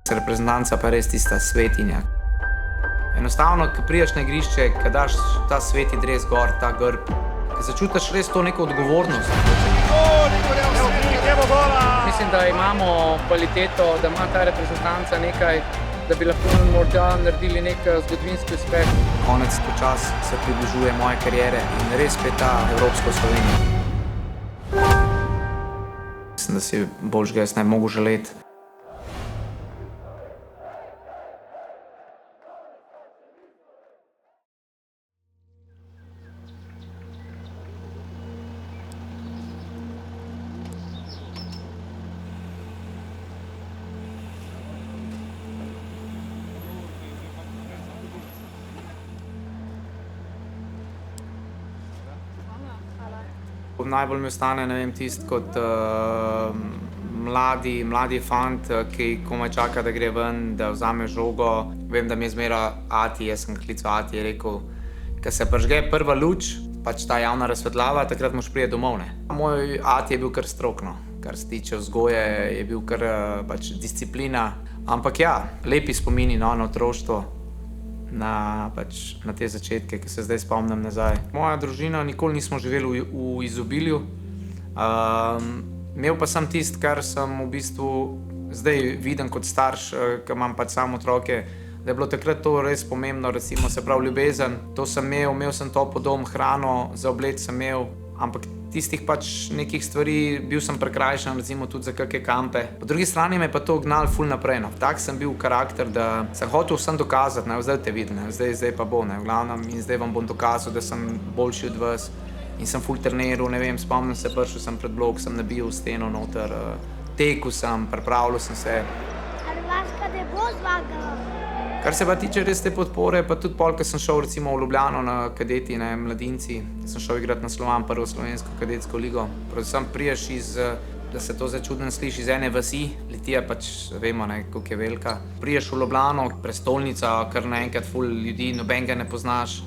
Reprezentanca pa res tista svetinja. Enostavno, ko priješ na igrišče, ko daš ta sveti dres gor, ta grb, ko začutiš res to neko odgovornost. Mislim, da imamo kvaliteto, da ima ta reprezentanca nekaj, da bi lahko morda naredili nek zgodovinski uspeh. Konec počas se približuje moje kariere in res spet ta evropsko Slovenijo. Mislim, da si boljšega jaz ne bi mogel želeti. Najbolj mi ostane, ne vem, tisti kot mladi fant, ki komaj čaka, da gre ven, da vzame žogo. Vem, da mi je zmeraj ati, jaz sem klical ati, je rekel, ko se prižge prva luč, pač ta javna razsvetljava, takrat moš priti domov, ne. Moj ati je bil kar strog, no. Kar se tiče vzgoje, je bil kar pač disciplina. Ampak ja, lepi spomini, no, na otroštvo. Na te začetke, ki se zdaj spomnim nazaj. Moja družina nikoli nismo živeli v izobilju. Imel pa sem tisto, kar sem v bistvu zdaj viden kot starš, ki imam pač sam otroke, da je bilo takrat to res pomembno, recimo se pravi ljubezen. To sem imel sem topel dom, hrano, za obleč sem imel, ampak tistih pač nekih stvari, bil sem prekrajšan, recimo tudi za kakšne kampe. Po drugi strani me je pa to gnalo ful naprej, no. Tak sem bil karakter, da sem hotel vsem dokazati, ne, zdaj te vidim, ne, zdaj pa bo, ne, v glavnem, in zdaj vam bom dokazal, da sem boljši od vas. In sem ful treniral, ne vem, spomnim se, prišel sem pred blok, sem nabil steno noter, tekel sem, pripravljal sem se. Hrvaška ne bo zmagala. Kar se pa tiče res te podpore, pa tudi pol, ko sem šel recimo v Ljubljano na kadeti, ne, mladinci, sem šel igrati na Slovan, prvo slovensko kadetsko ligo. Predvsem priješ iz, da se to zdaj čudno sliši, iz ene vasi, Litija pač vemo, ne, koliko je velika. Priješ v Ljubljano, prestolnica, kar naenkrat ful ljudi, nobenega ne poznaš.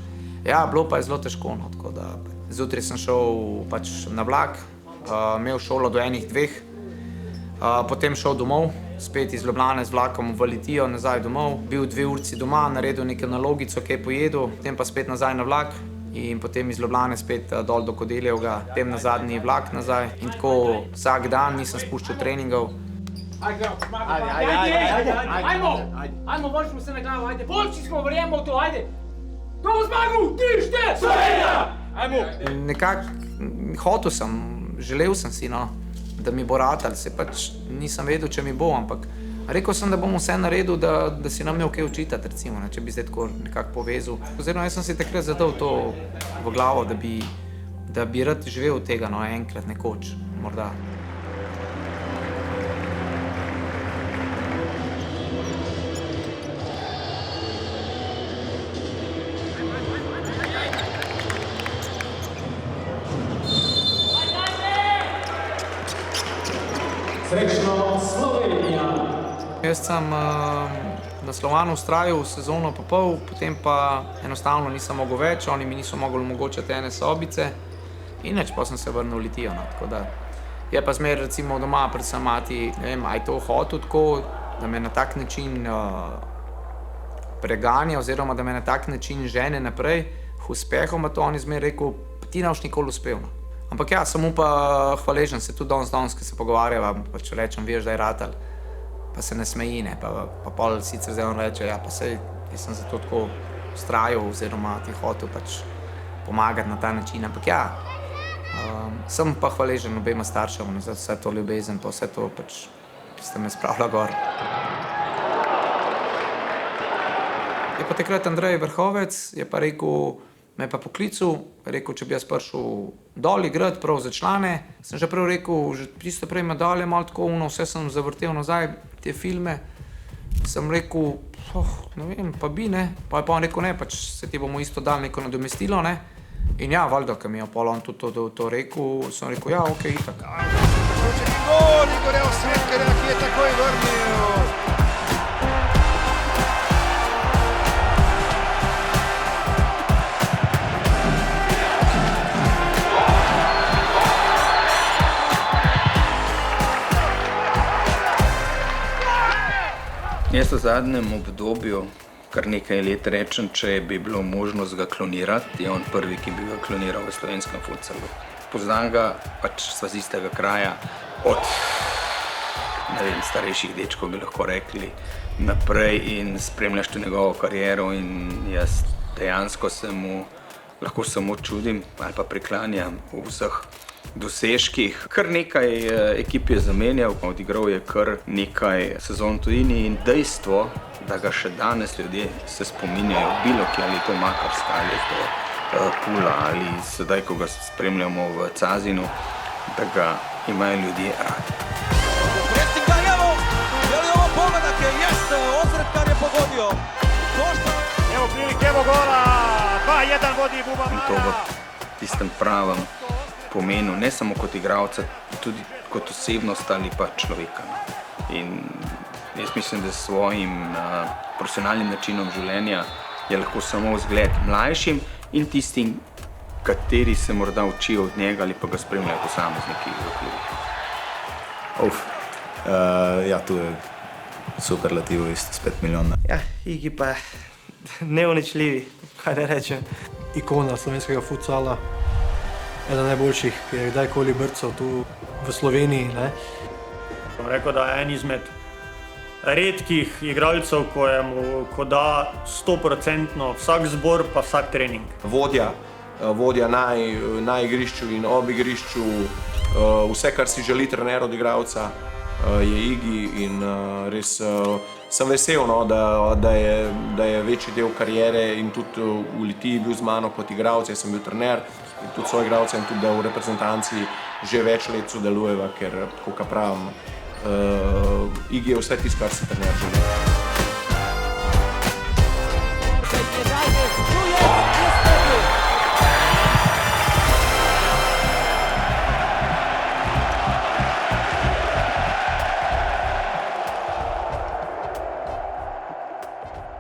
Ja, bilo pa je zelo težko, no, tako da zjutraj sem šel pač na vlak, imel šolo do 1-2, potem šel domov, spet iz Ljubljane z vlakom v Litijo, nazaj domov, bil 2 urci doma, naredil neko nalogico, kaj pojedel, potem pa spet nazaj na vlak in potem iz Ljubljane spet dol do Kodeljevega, potem na zadnji vlak nazaj in tako vsak dan nisem spuščal treningov. Ajmo, vršimo se na glavo, ajde, boljši smo, verjemo v to, ajde! Kdo bo zmagal? Ti, šte, Slovenija! Ajmo! Nekako hotel sem, želel sem si, no, da mi bo ratalo, se pač nisem vedel, če mi bo, ampak rekel sem, da bom vse naredil, da si nam imel kaj očitati, recimo, ne, če bi zdaj tako nekako povezal. Oziroma, jaz sem si takrat zadal to v glavo, da bi rad živel od tega, no, enkrat, nekoč, morda. Srečno Slovenija! Jaz sem na Slovanu vztrajal sezono pa pol, potem pa enostavno nisem mogel več, oni mi niso mogli omogočati ene sobice in nič, pa sem se vrnil v Litijo, no, tako da je pa zmer recimo doma predvsem mati, ne vem, a je to hotel tako, da me na tak način preganja oziroma da me na tak način žene naprej k uspehom, pa to on je zmer rekel, ti ne boš nikoli uspel, no. Ampak ja, sem mu pa hvaležen, se tudi danes, ko se pogovarjava, pač rečem, veš, da je ratal, pa se ne smeji, ne, pa pol sicer zdaj on reče, ja, pa sej, jaz sem zato tako vztrajal oziroma ti hotel pač pomagati na ta način, ampak ja, sem pa hvaležen obema staršema za vse to ljubezen, pa vse to pač, ki ste me spravila gor. Je pa takrat Andrej Vrhovec, je pa rekel, me je pa poklical, rekel, če bi jaz prišel dol igrati, prav za člane. Sem že prav rekel, že tisto prej medalje, malo tako vse sem zavrtel nazaj, te filme. Sem rekel, ne vem, pa bi, ne. Pa je pa on rekel, ne, pač se ti bomo isto dali neko nadomestilo, ne. In ja, valjda, ko mi je pol on to rekel, sem rekel, ja, okej, itak. Odločeni gol Igorja Osvetkarja, ki je takoj vrnil. Jaz v zadnjem obdobju kar nekaj let rečem, če bi bilo možnost ga klonirati, je on prvi, ki bi ga kloniral v slovenskem futsalu. Poznam ga, pač sva z istega kraja, od starejših dečkov bi lahko rekli naprej in spremljaš tu njegovo kariero in jaz dejansko se mu lahko samo čudim ali pa priklanjam v vseh dosežkih. Kar nekaj ekip je zamenjal, odigral je kar nekaj sezon v tujini in dejstvo, da ga še danes ljudje se spominjajo bilo kje, ali je to Makarska, ali je to Pula, ali sedaj, ko ga spremljamo v Cazinu, da ga imajo ljudje radi. Evo prilike, evo gola, 2-1 vodi Buba Maja. In to v tistem pravem pomenu, ne samo kot igralca, tudi kot osebnost ali pa človeka. In jaz mislim, da s svojim profesionalnim načinom življenja je lahko samo vzgled mlajšim in tistim, kateri se morda učijo od njega ali pa ga spremljajo posamezniki v klubih. Ja, tu je superlativo isto, 5 milijonov. Ja, Igi pa je neuničljivi, kaj ne rečem. Ikona slovenskega futsala, eden najboljših, ki je kdajkoli brcal tu v Sloveniji. Bom rekel, da je en izmed redkih igralcev, ko da 100% vsak zbor pa vsak trening. Vodja na igrišču in ob igrišču, vse, kar si želi trener od igralca, je Igi in res sem vesel, da je večji del kariere in tudi v Litiji bil z mano kot igralec, jaz sem bil trener in tudi soigralca in tudi da v reprezentanci že več let sodelujeva, ker, kot pravim, Igi je vse tisto, kar si trener želi.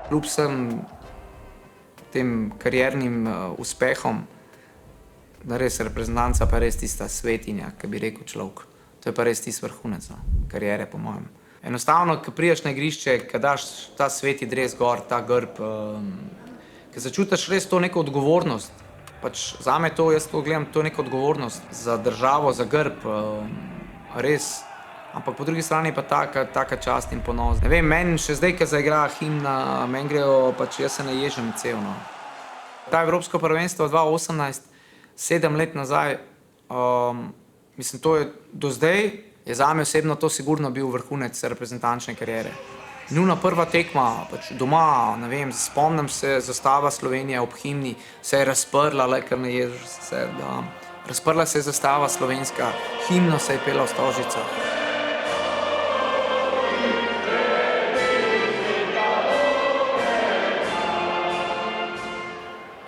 Kljub vsem tem kariernim uspehom, da res reprezentanca pa res tista svetinja, ki bi rekel človek. To je pa res tisti vrhunec kariere, po mojem. Enostavno, ko prideš na igrišče, ko daš ta sveti dres gor, ta grb, ko začutiš res to neko odgovornost. Pač zame to, jaz to gledam, to neko odgovornost za državo, za grb, res. Ampak po drugi strani pa taka čast in ponos. Ne vem, meni še zdaj, ko zaigra himna, meni grejo, pač jaz se naježem cel. Ta Evropsko prvenstvo 2018, 7 let nazaj, mislim, to je do zdaj, je zame osebno to sigurno bil vrhunec reprezentančne kariere. Njuna prva tekma, pač doma, ne vem, spomnim se, zastava Slovenije ob himni se je razprla, le kar naježem se, da razprla se je zastava slovenska, himno se je pela v Stožicah.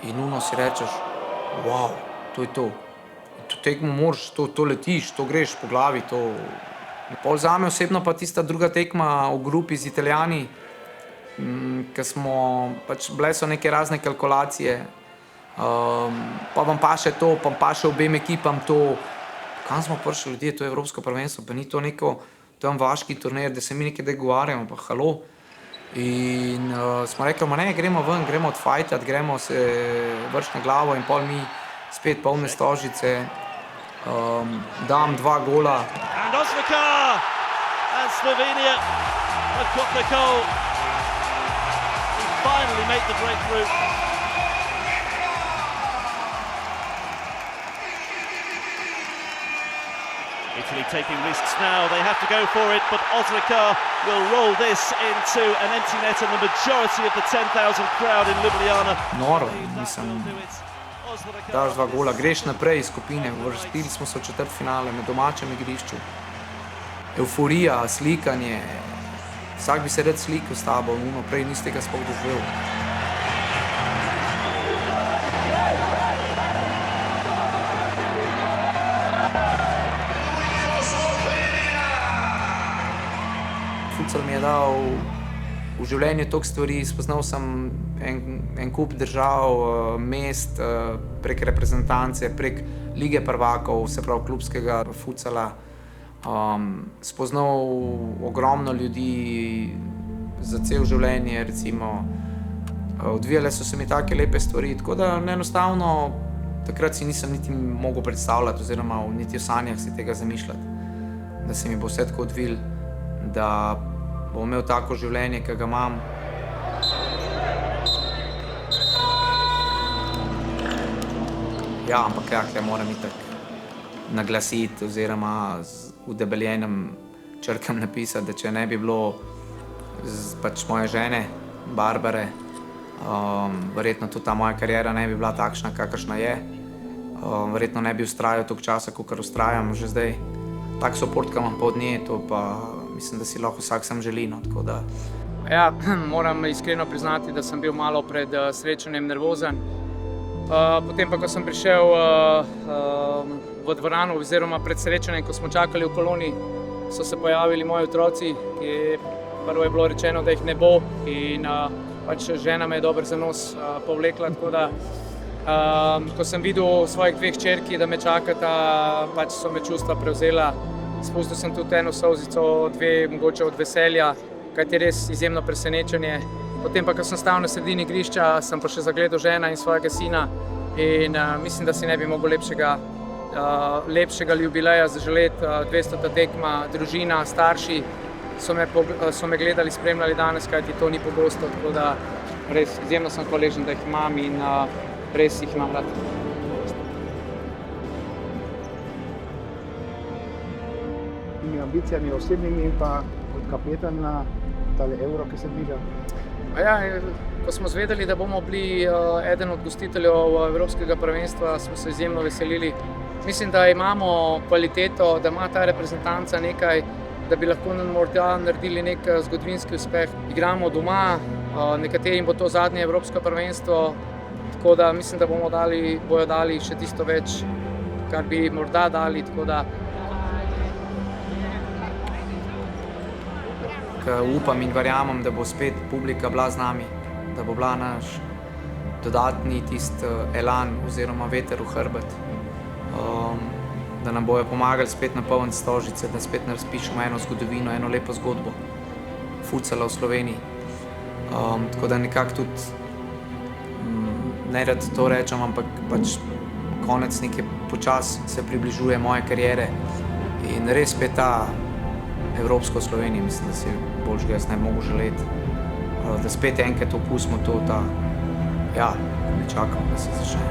In uno si rečeš, wow, to je to. To tekmo moraš, to letiš, to greš po glavi, to. Pol zame osebno pa tista druga tekma v grupi z Italijani, ko smo, pač bile so neke razne kalkulacije, pa vam paše to, pa paše obem ekipam to. Kam smo prišli ljudje, to je Evropsko prvenstvo, pa ni to neko tam vaški turnir, da se mi nekaj dogovarjamo, pa halo. In smo rekli, ne, gremo ven, gremo odfajtati, gremo se vršiti na glavo in pol mi spet polne Stožice, dam 2 gola. And Osvakar and Slovenia have got the goal. He finally made the breakthrough. Italy taking risks now, they have to go for it, but Osvakar will roll this into an empty net and the majority of the 10,000 crowd in Ljubljana. Noro, mislim, daš 2 gola, greš naprej iz skupine, uvrstili smo se v četrtfinale na domačem igrišču. Euforija, slikanje, vsak bi se rad slikal s tabo, prej niste ga sploh doživel. Futsal mi je dal v življenju toliko stvari, spoznal sem en kup držav, mest, prek reprezentance, prek lige prvakov, se pravi klubskega futsala, spoznal ogromno ljudi, za cel življenje, recimo. Odvijale so se mi take lepe stvari, tako da enostavno takrat si nisem niti mogel predstavljati oziroma niti v sanjah si tega zamišljati, da se mi bo vse tako odvilo, da bom imel tako življenje, ki ga imam. Ja, ampak ja, moram itak naglasiti oziroma z udebeljenim črkam napisati, da če ne bi bilo pač moje žene, Barbare, verjetno tudi ta moja kariera ne bi bila takšna, kakršna je. Verjetno ne bi ustrajal toliko časa, kakor ustrajam že zdaj. Tak support, ki imam pa od nje, to pa mislim, da si lahko vsak sam želi, no, tako da. Ja, moram iskreno priznati, da sem bil malo pred srečanjem nervozen. Potem pa, ko sem prišel v dvorano oziroma pred srečanjem, ko smo čakali v koloni, so se pojavili moji otroci, ki prvo je bilo rečeno, da jih ne bo in pač žena me je dober za nos povlekla, tako da ko sem videl svojih dveh hčerki, da me čakata, pač so me čustva prevzela. Spustil sem tudi eno solzico, dve mogoče od veselja, kajti res izjemno presenečenje. Potem pa, ko sem stal na sredini igrišča, sem pa še zagledal žena in svojega sina in mislim, da si ne bi mogel lepšega jubileja zaželeti. 200. tekma, družina, starši so me gledali, spremljali danes, kajti to ni pogosto, tako da res izjemno sem hvaležen, da jih imam in res jih imam rad. Temi ambicijami osebnimi in pa kot kapetan na tale Euro, ki se bliža? Ja, ko smo zvedeli, da bomo bili eden od gostiteljev Evropskega prvenstva, smo se izjemno veselili. Mislim, da imamo kvaliteto, da ima ta reprezentanca nekaj, da bi lahko morda naredili nek zgodovinski uspeh. Igramo doma, nekaterim bo to zadnje Evropsko prvenstvo, tako da mislim, da bojo dali še tisto več, kar bi morda dali, tako da. Upam in verjamem, da bo spet publika bila z nami, da bo bila naš dodatni tisti elan oziroma veter v hrbet, da nam bojo pomagali spet napolniti Stožice, da spet razpišemo eno zgodovino, eno lepo zgodbo futsala v Sloveniji. Tako da nekako tudi, ne rad to rečem, ampak pač konec nekje počasi se približuje moje kariere in res spet ta Evropsko Sloveniji, mislim, da si boljšega jaz ne mogu želeti, da spet enkrat okusimo to, ne čakamo, da se začne.